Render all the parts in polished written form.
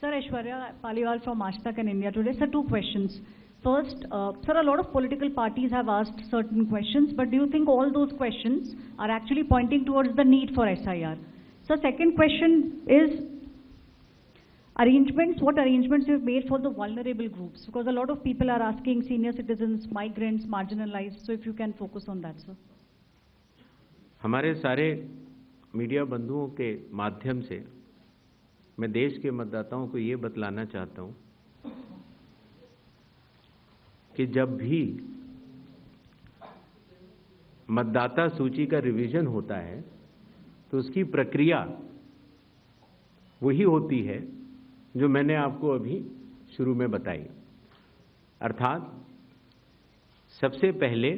Sir, Aishwarya Paliwal from Aaj in India Today. Sir, two questions. First, sir, a lot of political parties have asked certain questions, but do you think all those questions are actually pointing towards the need for SIR? So, second question is arrangements. What arrangements you have made for the vulnerable groups? Because a lot of people are asking senior citizens, migrants, marginalized. So, if you can focus on that, sir. हमारे सारे media बंधुओं के माध्यम से मैं देश के मतदाताओं को ये बतलाना चाहता हूं कि जब भी मतदाता सूची का रिवीजन होता है तो उसकी प्रक्रिया वही होती है जो मैंने आपको अभी शुरू में बताई। अर्थात सबसे पहले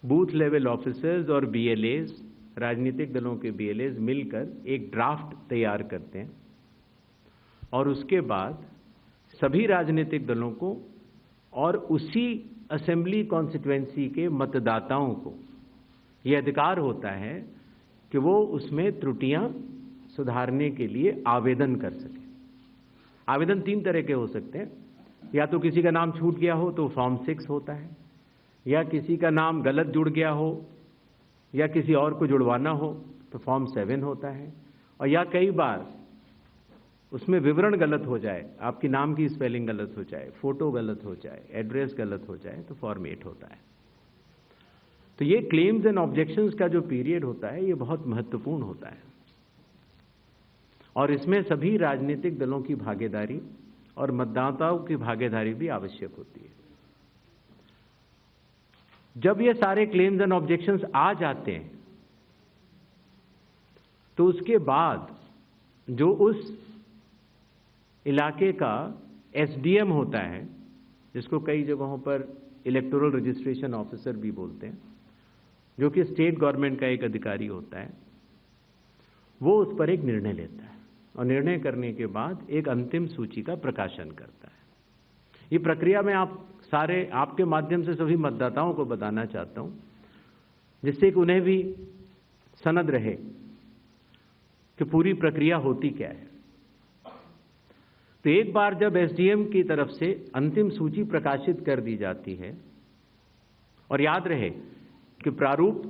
बूथ लेवल ऑफिसर्स और बीएलएस, राजनीतिक दलों के बीएलएस मिलकर एक ड्राफ्ट तैयार करते हैं और उसके बाद सभी राजनीतिक दलों को और उसी असेंबली कॉन्स्टिट्यूएंसी के मतदाताओं को यह अधिकार होता है कि वो उसमें त्रुटियां सुधारने के लिए आवेदन कर सकें। आवेदन 3 तरह के हो सकते हैं, या तो किसी का नाम छूट गया हो तो फॉर्म 6 होता है, या किसी का नाम गलत जुड़ गया हो या किसी और को जुड़वाना हो तो फॉर्म 7 होता है, और या कई बार उसमें विवरण गलत हो जाए, आपकी नाम की स्पेलिंग गलत हो जाए, फोटो गलत हो जाए, एड्रेस गलत हो जाए तो फॉर्म 8 होता है। तो ये क्लेम्स एंड ऑब्जेक्शंस का जो पीरियड होता है ये बहुत महत्वपूर्ण होता है और इसमें सभी राजनीतिक दलों की भागीदारी और मतदाताओं की भागीदारी भी आवश्यक होती है। जब ये सारे क्लेम्स एंड ऑब्जेक्शंस आ जाते हैं तो उसके बाद जो उस इलाके का एसडीएम होता है, जिसको कई जगहों पर इलेक्टोरल रजिस्ट्रेशन ऑफिसर भी बोलते हैं, जो कि स्टेट गवर्नमेंट का एक अधिकारी होता है, वो उस पर एक निर्णय लेता है और निर्णय करने के बाद एक अंतिम सूची का प्रकाशन करता है। ये प्रक्रिया मैं आपके माध्यम से सभी मतदाताओं को बताना चाहता हूं, जिससे कि उन्हें भी सनद रहे कि पूरी प्रक्रिया होती क्या है। तो एक बार जब एसडीएम की तरफ से अंतिम सूची प्रकाशित कर दी जाती है, और याद रहे कि प्रारूप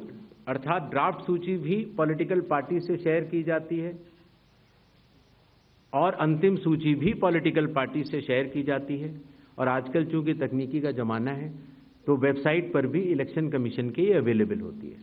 अर्थात ड्राफ्ट सूची भी पॉलिटिकल पार्टी से शेयर की जाती है और अंतिम सूची भी पॉलिटिकल पार्टी से शेयर की जाती है, और आजकल चूंकि तकनीकी का जमाना है तो वेबसाइट पर भी इलेक्शन कमीशन की अवेलेबल होती है।